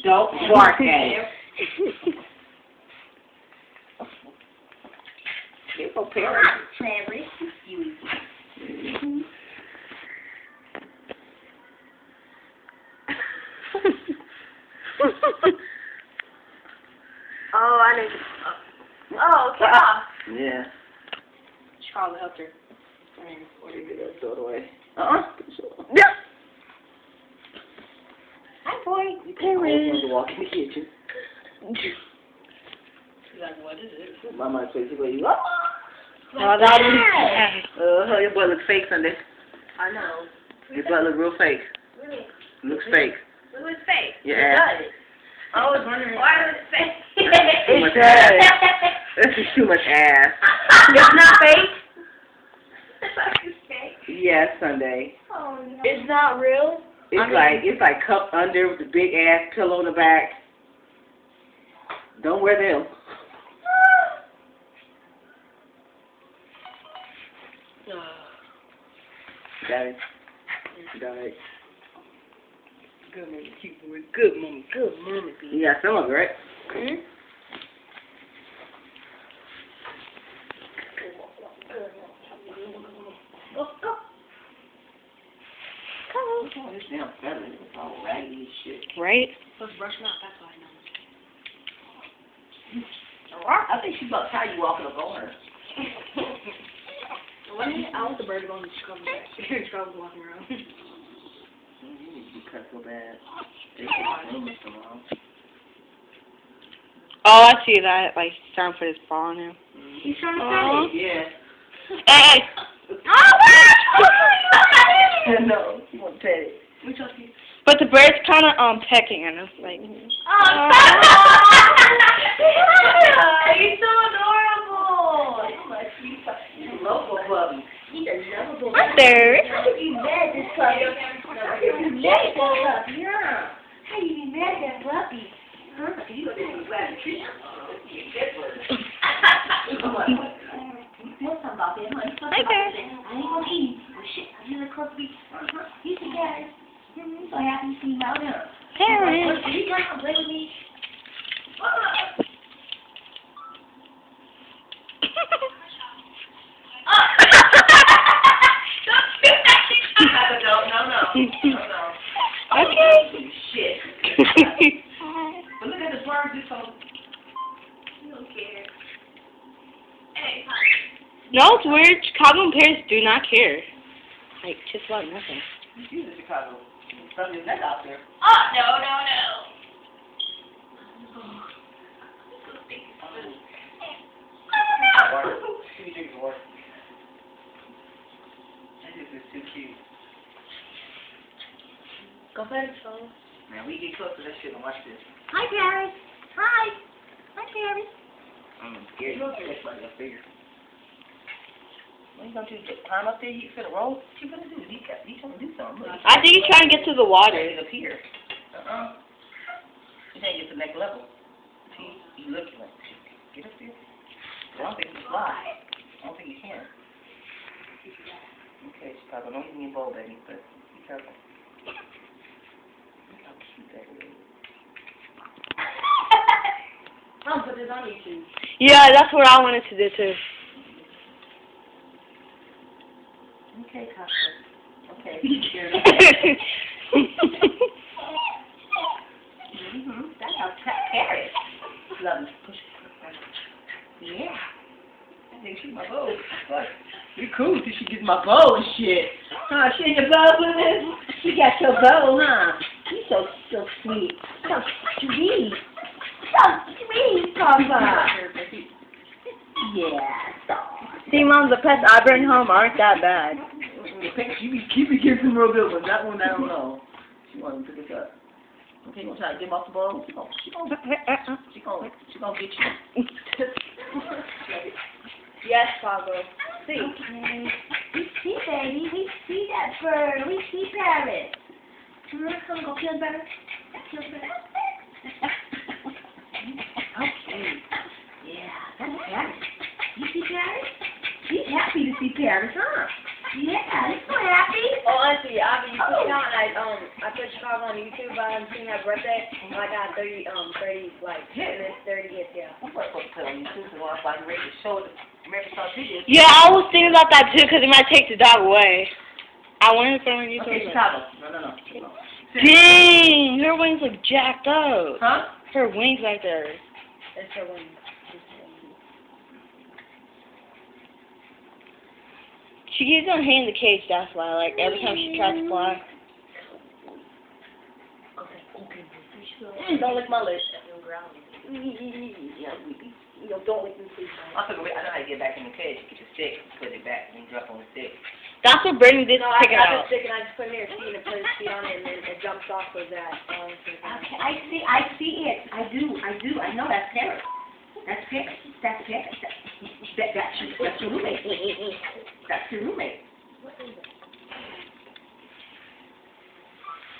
Don't bark at him. There's no parents. Travis, you. Oh, I didn't. Oh, okay. Yeah. She probably helped her. What did you do? Throw it away. Yep. Hi, boy. You can't walk in the kitchen. She's like, what is it? Mama says, you go, Oh, that is. your butt looks fake Sunday. I know. Your butt looks real fake. Really? Looks fake. It was fake. Yeah. It does. I was wondering why was it fake. Too much ass. This is too much ass. It's not fake. It's fake. Yes, Sunday. Oh no. It's not real. It's like cupped under with the big ass pillow in the back. Don't wear them. Got it. Got it. Good mommy, cute boy. Good mommy. Good mommy. You got some of it, right? Hmm? Go, go. Come on. This damn feather is all raggedy and shit. Right? Let's brush them out. That's why I know. I think she's about to tie you walking up on her. I want the bird to go in the scrub. Scrub walking around. You cut so bad. They can't move so long. Oh, I see that. Like, he's trying to put his paw on him. He's trying to tell me. Yeah. Hey! No, you want to pet it. We trust you. But the bird's kind of pecking at him. Like, Oh, he's so adorable. He's a local puppy. He's a lovable Hi there. How did you met this puppy? How did you met that puppy? Yeah. How did you met that puppy? Huh? You go to the grab the tree. What's up about that, honey? Hi there. I ain't gonna eat. Oh shit, I hear the puppy. You see that? So happy to see you out there. Parents. You guys come play with me? No. Okay. Shit. But look at the bird just so. You don't care. Hey, No, it's weird. Chicago parents do not care. Like, just about nothing. She's in Chicago. From your neck out there. oh, no. Water. Give me drink of water. This is too cute. Go ahead, phone. Man, we get close to that shit and watch this. Hi, Paris. Hi, Paris. I'm scared. You don't get that funny up there. What you gonna do? Just climb up there? You finna roll? What you gonna do? He's trying to do something. Look. I think he's trying to get to the water. He's up here. You can't get to the next level. See? You looking like, get up there. I don't think you can fly. I don't think you can. Okay, Chicago, don't give me a bowl, baby, but be careful. Look how cute that is. I'll put this on YouTube. Yeah, that's what I wanted to do too. Okay, Costa. Okay. That's how Paris. Love me. Push it. Yeah. I think she's my bow. You're cool till she gets my bow and shit. Huh, she in your bow with us? She got your bow, huh? You so sweet. So sweet. So sweet, Papa. Yeah. See, Mom, the pets I bring home aren't that bad. Keep it getting some real good ones. That one, I don't know. She wants to pick us up. Okay, you gonna try to get him off the bowl? She gonna get you. Yes, Pablo. See. Okay. We see, baby. We see that bird. We see Paris. Come go kill the bird. Kill the bird. Okay. Yeah, that's Paris. You see Paris? She's happy to see Paris, huh? Yeah, he's so happy. Oh, auntie, you put down, I put Chicago on YouTube, seen that birthday, and I got 30 likes. And it's 30 hits, yeah. I'm supposed to put on YouTube so I'm like ready to show the American Star videos. Yeah, I was thinking about that too because it might take the dog away. I wanted to put on YouTube. Okay, Chicago. No. Dang, her wings look jacked up. Huh? Her wings right there. It's her one. She keeps on hitting the cage, that's why. Like, every time she tries to fly. Don't lick my lips. Don't lick me, please. I know how to get back in the cage. Get your stick, put it back, and drop on the stick. That's what Brittany did to I pick it got out. the stick and I just put it in her feet and put his feet on it and then it jumps off of that. Okay, I see it. I do. I know that's Paris. That's Paris. That's your roommate. That's your roommate.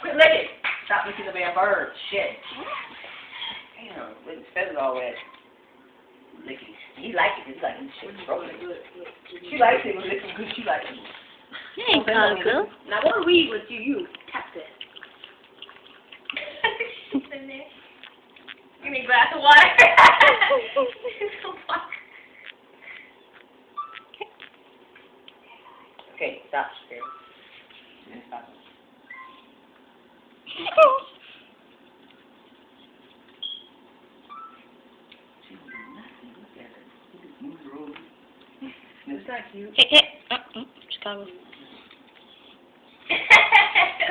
Quit licking. Stop licking the damn bird. Shit. Damn, with his feathers all wet. Licking. He likes it. He's like, shit. She likes it. Licking good. She likes it. Hey, Coco. Now what do we with you? Tap this. Give me a glass of water. Okay, stop. Spirit. Stop. It's not cute. Hey. Chicago.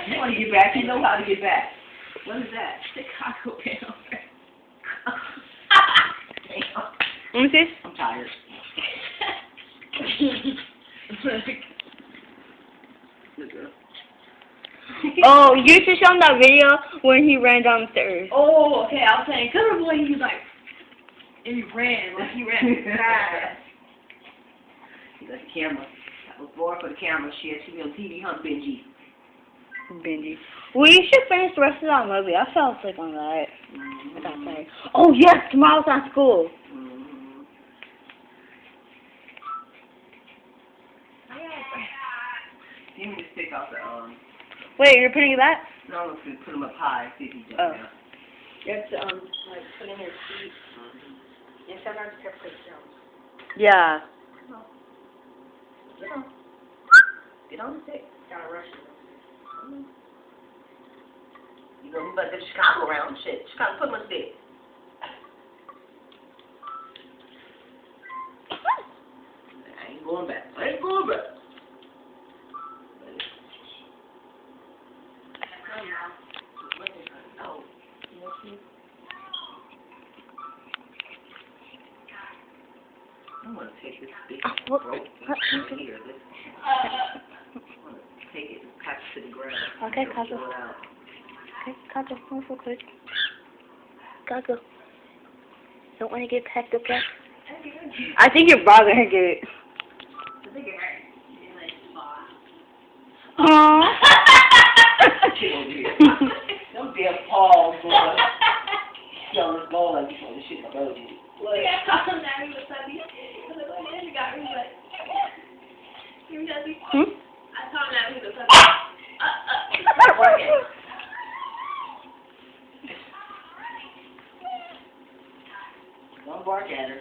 You want to get back? You know how to get back. What is that? Chicago Bell. Let me see. I'm tired. Oh, you should show him that video when he ran down the stairs. Oh, okay. I was saying, Color Boy, he was like, and he ran fast. He got the camera. I was born for the camera. She be on TV, huh, Benji? Benji. Well, you should finish the rest of that movie. I fell asleep on that. I got tired. Oh, yes, tomorrow's not school. Give me the stick off the, Wait, you're putting it back? no, I'm going to put him up high, see if he jumps Oh. down. You have to, like, put in your feet. And sometimes you have to place down. Yeah. Get on. Get on the stick. Gotta rush it. You know, we about to get Chicago around. Shit, Chicago, put him on the stick. I ain't going back. Oh. I'm going to take this big What? rope What? right here. I'm going to take it and pass it to the ground. Okay, Don't Kago. throw it out. Okay, Kago, move real quick. Kago. Don't want to get packed up yet? I think your brother gonna get it. Aww. Get over here. Them damn paws, boy. Yo, let's go like this on this shit my brother did. Hmm? Don't bark at her.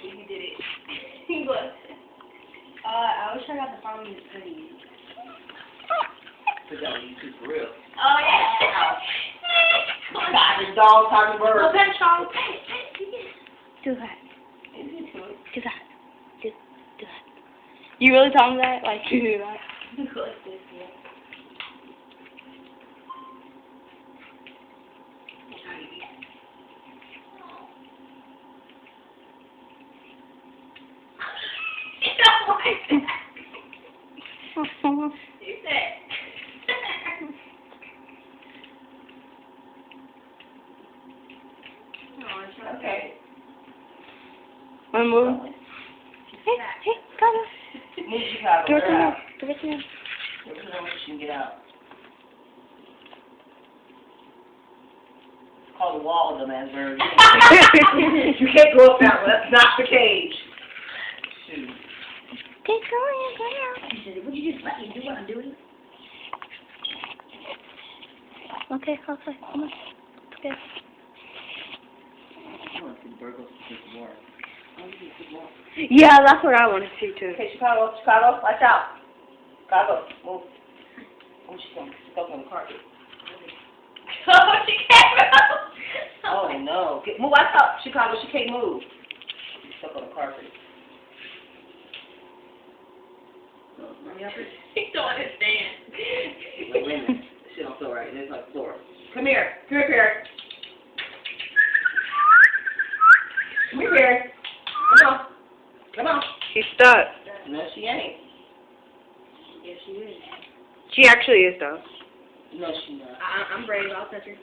You did it. He was. I wish I got the farm is pretty. Put that on YouTube for real. Oh, yeah. Talking dog, talking bird. Well, then, Charles. Do that. Do that. Do that. You really tell him that? Like, you do that? Okay. Wanna move? Hey, come on. Move Chicago. Give it to Get me. out. Give it to me. Give it to them so she can get out. called the wall, dumbass bird. You can't go up that one. That's not the cage. Shoot. Keep going, girl. She said, would you just let me do what I'm doing? Okay, come on. Okay. I want to see burgers with more. Yeah, that's what I want to see too. Okay, Chicago, watch out. Chicago, move. Oh, she's stuck on the carpet. Oh, she can't move. Oh no. Move, watch out, Chicago, she can't move. She's stuck on the carpet. She don't understand. Wait a minute. This shit don't feel right. There's like floor. Come here. Come here, Pierre. Come here, Pierre. Come on. Come on. She's stuck. No, she ain't. Yes, she is. She actually is though. No, she not. I'm brave. I'll touch her.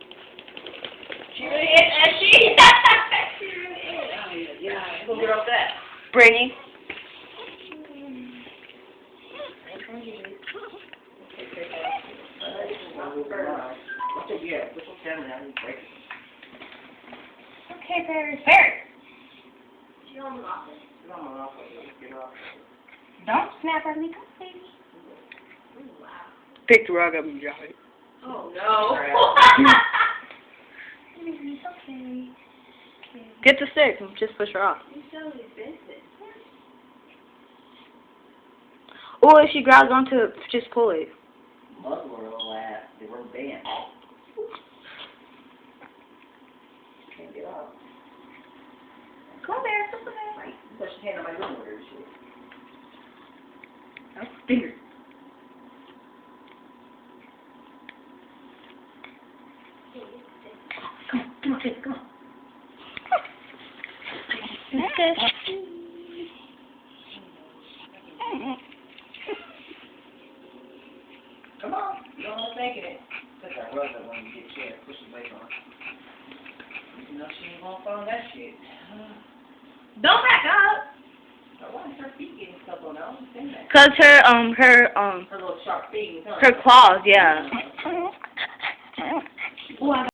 She really is. She really is. Yeah, go get off that. Brittany. Yeah, put some camera down and break it. Okay, Paris. Paris. She's on the office. Get on my office. Get off. Don't snap her me, baby. Ooh, wow. Pick the rug up and drop it. Oh no. It's okay. Get the stick and just push her off. You're so expensive. Or if she grabs onto it, just pull it. Muzzle her little ass. They were banned. Can't get off. Come there, come there. Right. Push your hand on my room with her and shit. That's finger. Come on, kid, come on. Okay. Come on. You don't want to make it. Put that rubber when you get chair. Push the weight on. You know she ain't gonna fall on that shit. Don't back up. Why is her feet getting stuck on? I don't understand that. Cause her Her little sharp feet. Huh? her claws, yeah. Oh, I